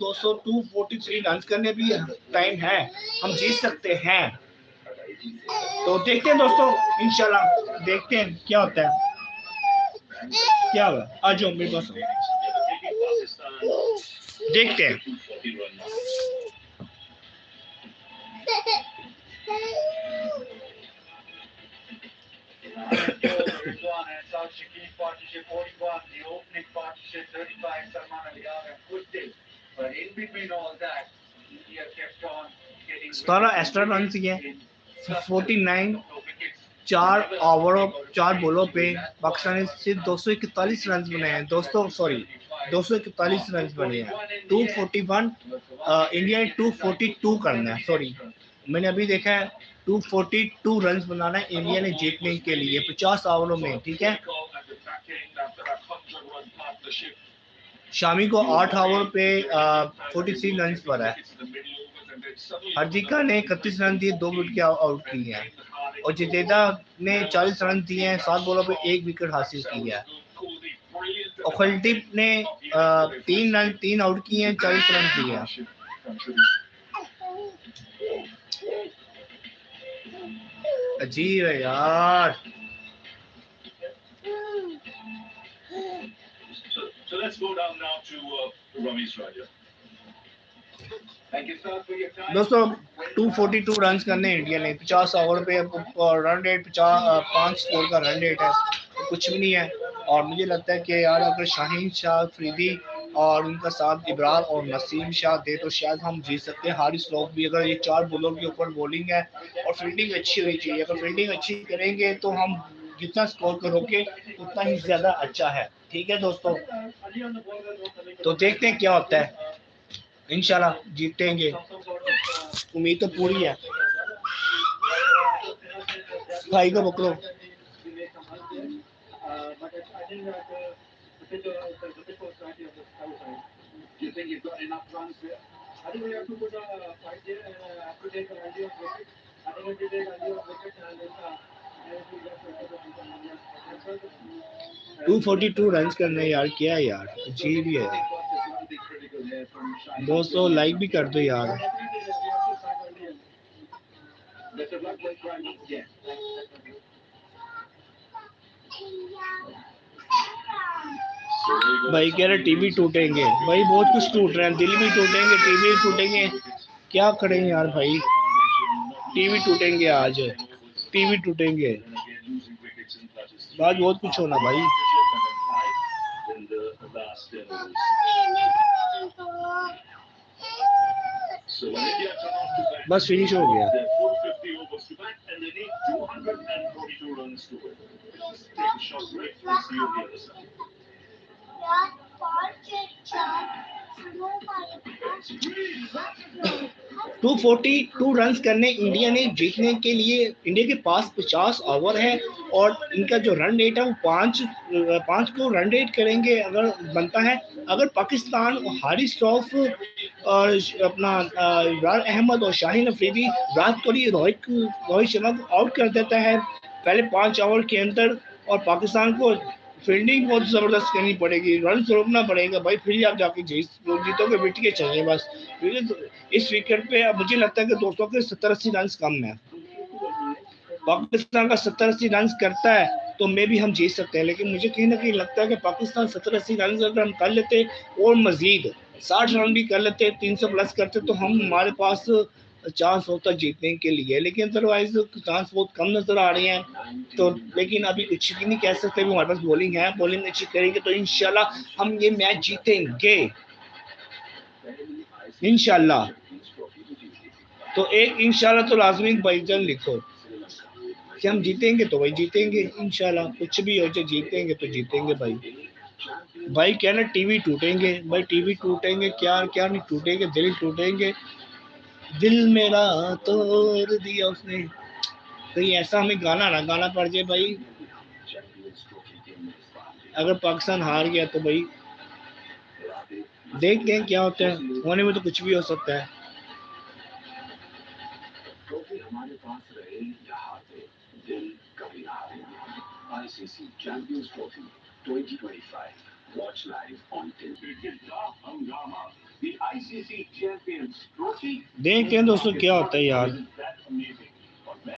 दोस्तों 243 रन करने भी टाइम है, हम जीत सकते हैं। तो देखते हैं दोस्तों, इंशाल्लाह देखते हैं क्या होता है। क्या हुआ, आ जाओ मेरे पास, देखते हैं। सतारह एक्स्ट्रा रन किए, 49 4 ओवरों 4 बॉलों पे पाकिस्तान ने सिर्फ 241 रन बनाए हैं दोस्तों, सॉरी 241 रन बने हैं। 241 इंडिया ने 242 करना है, सॉरी मैंने अभी देखा है 242 रन बनाना है इंडिया ने जीतने के लिए 50 ओवरों में, ठीक है। शामी को 8 ओवर पे 43 रन पर है। हार्दिका ने 31 रन दिए, 2 विकेट आउट किए हैं, और जडेजा ने 40 रन दिए हैं, 7 बॉलों पे 1 विकेट हासिल किया है। और कुलदीप ने 3 आउट किए हैं, 40 रन दिए हैं। अजीब है यार। दोस्तों 242 रन करने इंडिया ने, 50 ओवर पे रन रेट 5 स्कोर का रन रेट है, तो कुछ भी नहीं है। और मुझे लगता है कि यार अगर शाहीन शाह अफरीदी और उनका साथ इब्रार और नसीम शाह दे तो शायद हम जीत सकते हैं। हारिस रऊफ भी, अगर ये 4 बॉलों के ऊपर बॉलिंग है और फील्डिंग अच्छी होनी चाहिए, अगर फील्डिंग अच्छी करेंगे तो हम जितना स्कोर करोगे उतना ही ज्यादा अच्छा है, ठीक है दोस्तों। तो देखते हैं क्या होता है, इंशाल्लाह जीतेंगे, उम्मीद तो पूरी है। भाई को पकड़ो। टू 42 रन करने यार, क्या है यार, अजीब ही है दोस्तों। लाइक भी कर दो यार। भाई कह रहे टीवी टूटेंगे, भाई बहुत कुछ टूट रहा है, दिल भी टूटेंगे, टीवी टूटेंगे, क्या करें यार भाई। टीवी टूटेंगे आज, टीवी टूटेंगे, आज बहुत कुछ होना भाई। बस फिनिश हो गया। टू 42 रन करने इंडिया ने जीतने के लिए, इंडिया के पास 50 ओवर है और इनका जो रन रेट है वो 5 को रन रेट करेंगे अगर बनता है। अगर पाकिस्तान हारिस रऊफ और अपना इमरान अहमद और शाहीन अफरीदी विराट कोहली रोहित शर्मा को आउट कर देता है पहले 5 ओवर के अंदर, और पाकिस्तान को फील्डिंग बहुत जबरदस्त करनी पड़ेगी, रन रोकना पड़ेगा भाई, फिर आप जाके जीतोगे, विकेट चाहिए बस। इस विकेट पे अब मुझे लगता है कि दोस्तों के 70-80 रन कम है। पाकिस्तान का 70-80 रन करता है तो मे भी हम जीत सकते हैं, लेकिन मुझे कहीं ना कहीं लगता है कि पाकिस्तान 70-80 रन अगर हम कर लेते और मजीद 60 रन भी कर लेते, 300 प्लस करते, तो हम हमारे पास चांस होता जीतने के लिए, लेकिन अदरवाइज चांस बहुत कम नजर आ रहे हैं। तो लेकिन अभी कुछ भी नहीं कह सकते, हमारे पास बॉलिंग है, बॉलिंग अच्छी करेंगे तो इंशाल्लाह हम ये मैच जीतेंगे, इंशाल्लाह। तो एक इंशाल्लाह तो लाजमी भाईजान लिखो कि हम जीतेंगे तो भाई जीतेंगे इंशाल्लाह, कुछ भी हो जाए जीतेंगे तो जीतेंगे भाई। भाई क्या ना टीवी टूटेंगे, भाई टीवी टूटेंगे, क्या क्या नहीं टूटेंगे, दिल टूटेंगे, दिल मेरा तोड़ दिया उसने। कहीं ऐसा हमें गाना ना गाना पड़ जाए भाई, अगर पाकिस्तान हार गया तो भाई देखते हैं क्या होता है, होने में तो कुछ भी हो सकता है। देखते हैं दोस्तों क्या होता है यार।